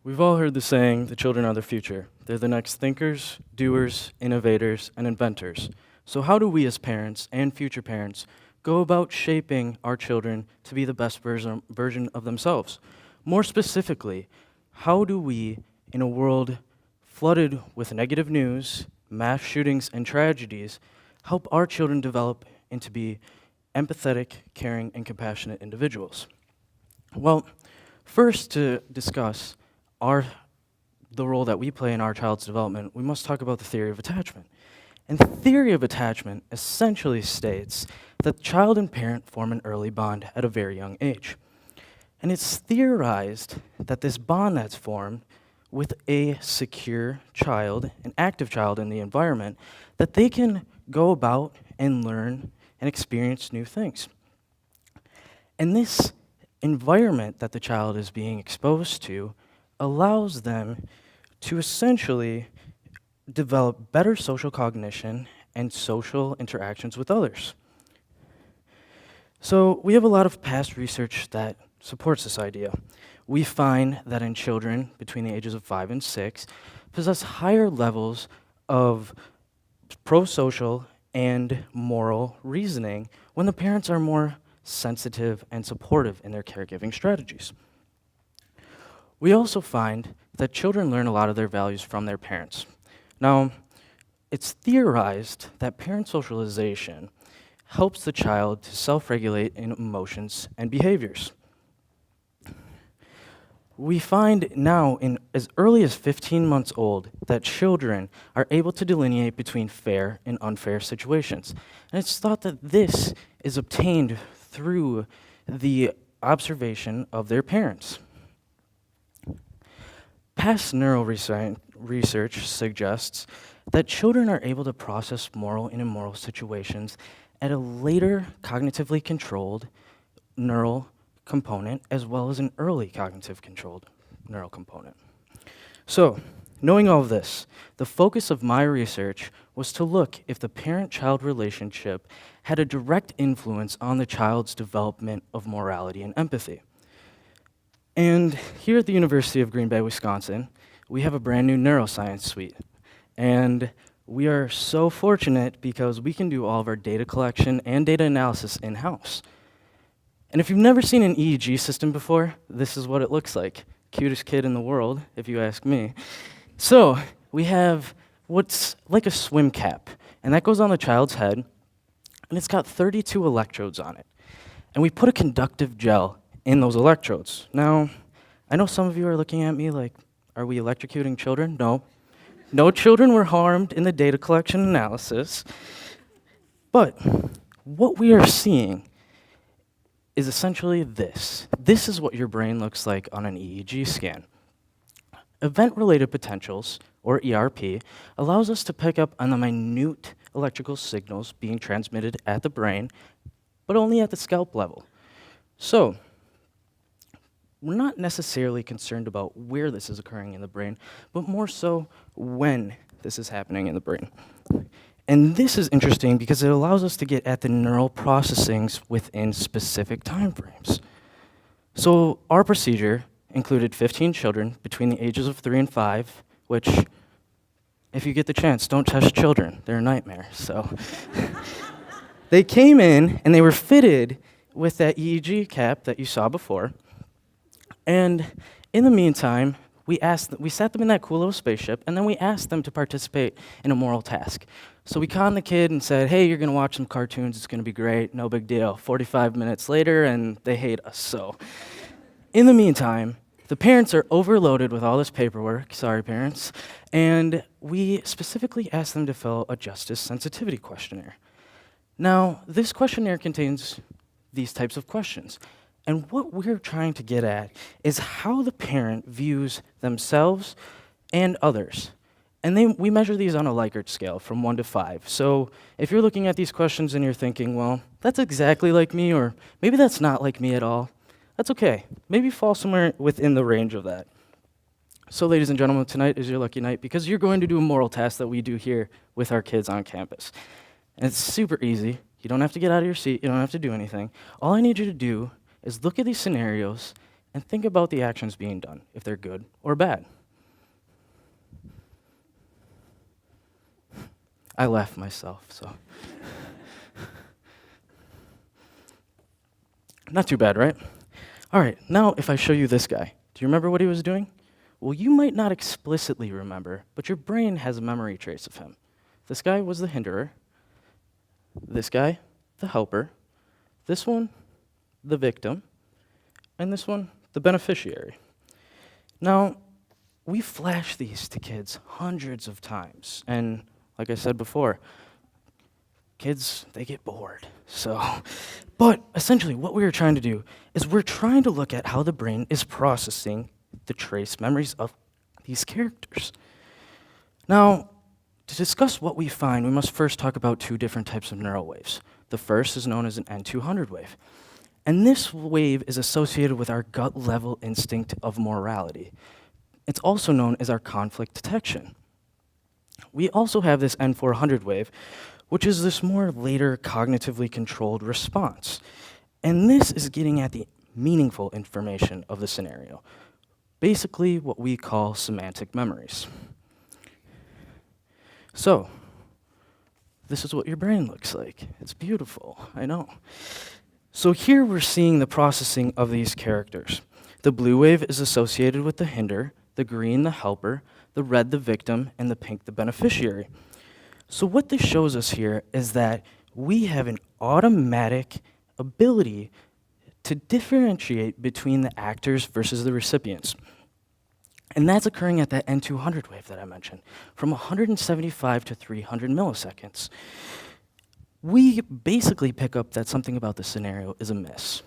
We've all heard the saying, the children are the future. They're the next thinkers, doers, innovators, and inventors. So how do we as parents and future parents go about shaping our children to be the best version of themselves? More specifically, how do we, in a world flooded with negative news, mass shootings, and tragedies, help our children develop into be empathetic, caring, and compassionate individuals? Well, first to discuss the role that we play in our child's development, we must talk about the theory of attachment. And the theory of attachment essentially states that child and parent form an early bond at a very young age. And it's theorized that this bond that's formed with a secure child, an active child in the environment, that they can go about and learn and experience new things. And this environment that the child is being exposed to allows them to essentially develop better social cognition and social interactions with others. So we have a lot of past research that supports this idea. We find that in children between the ages of 5 and 6 possess higher levels of pro-social and moral reasoning when the parents are more sensitive and supportive in their caregiving strategies. We also find that children learn a lot of their values from their parents. Now, it's theorized that parent socialization helps the child to self-regulate in emotions and behaviors. We find now, in as early as 15 months old, that children are able to delineate between fair and unfair situations. And it's thought that this is obtained through the observation of their parents. Past research suggests that children are able to process moral and immoral situations at a later cognitively controlled neural component as well as an early cognitive controlled neural component. So, knowing all of this, the focus of my research was to look if the parent-child relationship had a direct influence on the child's development of morality and empathy. And here at the University of Green Bay, Wisconsin, we have a brand new neuroscience suite. And we are so fortunate because we can do all of our data collection and data analysis in-house. And if you've never seen an EEG system before, this is what it looks like. Cutest kid in the world, if you ask me. So we have what's like a swim cap, and that goes on the child's head, and it's got 32 electrodes on it. And we put a conductive gel in those electrodes. Now, I know some of you are looking at me like, are we electrocuting children? No. No children were harmed in the data collection analysis. But what we are seeing is essentially this. This is what your brain looks like on an EEG scan. Event-related potentials, or ERP, allows us to pick up on the minute electrical signals being transmitted at the brain, but only at the scalp level. So, we're not necessarily concerned about where this is occurring in the brain, but more so when this is happening in the brain. And this is interesting because it allows us to get at the neural processings within specific time frames. So our procedure included 15 children between the ages of 3 and 5, which, if you get the chance, don't test children. They're a nightmare, so. They came in and they were fitted with that EEG cap that you saw before. And in the meantime, we sat them in that cool little spaceship, and then we asked them to participate in a moral task. So we conned the kid and said, hey, you're going to watch some cartoons. It's going to be great. No big deal. 45 minutes later, and they hate us. So in the meantime, the parents are overloaded with all this paperwork. Sorry, parents. And we specifically asked them to fill a justice sensitivity questionnaire. Now, this questionnaire contains these types of questions. And what we're trying to get at is how the parent views themselves and others. And we measure these on a Likert scale from 1 to 5. So if you're looking at these questions and you're thinking, well, that's exactly like me, or maybe that's not like me at all, that's okay. Maybe fall somewhere within the range of that. So ladies and gentlemen, tonight is your lucky night because you're going to do a moral task that we do here with our kids on campus. And it's super easy. You don't have to get out of your seat. You don't have to do anything. All I need you to do is look at these scenarios and think about the actions being done, if they're good or bad. I laughed myself, so. Not too bad, right? All right, now if I show you this guy, do you remember what he was doing? Well, you might not explicitly remember, but your brain has a memory trace of him. This guy was the hinderer. This guy, the helper. This one, the victim. And this one, the beneficiary. Now, we flash these to kids hundreds of times. And like I said before, kids, they get bored. But essentially what we are trying to do is we're trying to look at how the brain is processing the trace memories of these characters. Now, to discuss what we find, we must first talk about two different types of neural waves. The first is known as an N200 wave. And this wave is associated with our gut-level instinct of morality. It's also known as our conflict detection. We also have this N400 wave, which is this more later cognitively controlled response. And this is getting at the meaningful information of the scenario, basically what we call semantic memories. So, this is what your brain looks like. It's beautiful, I know. So here we're seeing the processing of these characters. The blue wave is associated with the hinder, the green the helper, the red the victim, and the pink the beneficiary. So what this shows us here is that we have an automatic ability to differentiate between the actors versus the recipients. And that's occurring at that N200 wave that I mentioned, from 175 to 300 milliseconds. We basically pick up that something about the scenario is amiss.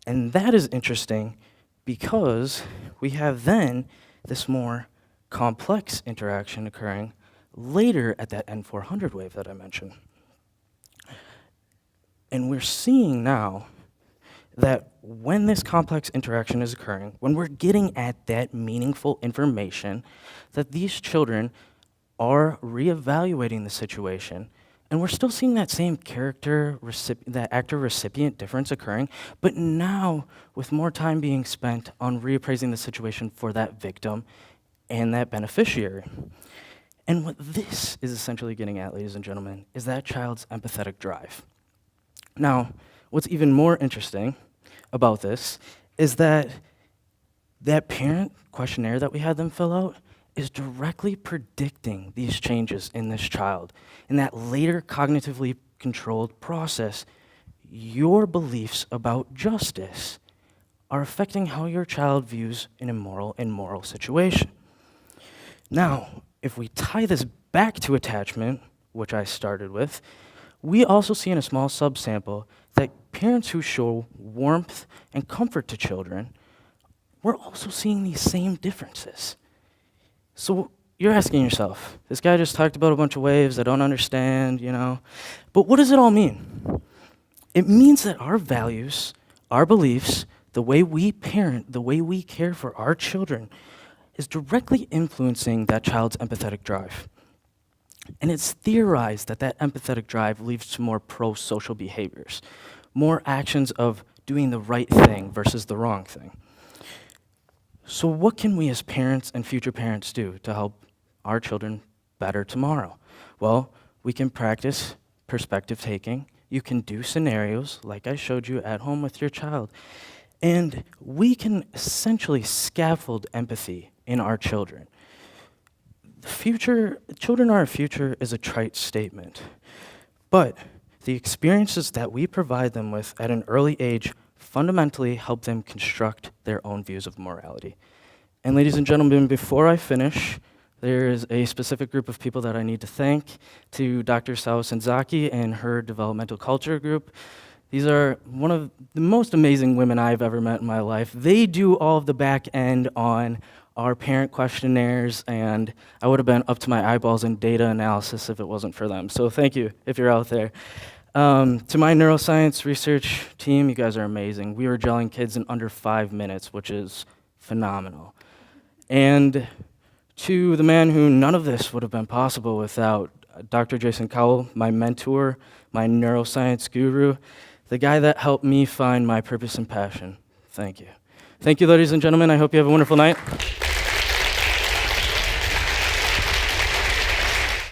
And that is interesting because we have then this more complex interaction occurring later at that N400 wave that I mentioned. And we're seeing now that when this complex interaction is occurring, when we're getting at that meaningful information, that these children are reevaluating the situation, and we're still seeing that same that actor-recipient difference occurring, but now with more time being spent on reappraising the situation for that victim and that beneficiary. And what this is essentially getting at, ladies and gentlemen, is that child's empathetic drive. Now, what's even more interesting about this is that parent questionnaire that we had them fill out is directly predicting these changes in this child. In that later cognitively controlled process, your beliefs about justice are affecting how your child views an immoral and moral situation. Now, if we tie this back to attachment, which I started with, we also see in a small subsample that parents who show warmth and comfort to children, we're also seeing these same differences. So you're asking yourself, this guy just talked about a bunch of waves I don't understand, but what does it all mean? It means that our values, our beliefs, the way we parent, the way we care for our children is directly influencing that child's empathetic drive. And it's theorized that that empathetic drive leads to more pro-social behaviors, more actions of doing the right thing versus the wrong thing. So what can we as parents and future parents do to help our children better tomorrow? Well, we can practice perspective taking. You can do scenarios like I showed you at home with your child. And we can essentially scaffold empathy in our children. Children are our future is a trite statement, but the experiences that we provide them with at an early age fundamentally help them construct their own views of morality. And ladies and gentlemen, before I finish, there is a specific group of people that I need to thank, to Dr. Sao Senzaki and her developmental culture group. These are one of the most amazing women I've ever met in my life. They do all of the back end on our parent questionnaires, and I would have been up to my eyeballs in data analysis if it wasn't for them. So thank you if you're out there. To my neuroscience research team, you guys are amazing. We were gelling kids in under 5 minutes, which is phenomenal. And to the man who none of this would have been possible without, Dr. Jason Cowell, my mentor, my neuroscience guru, the guy that helped me find my purpose and passion. Thank you. Thank you, ladies and gentlemen. I hope you have a wonderful night.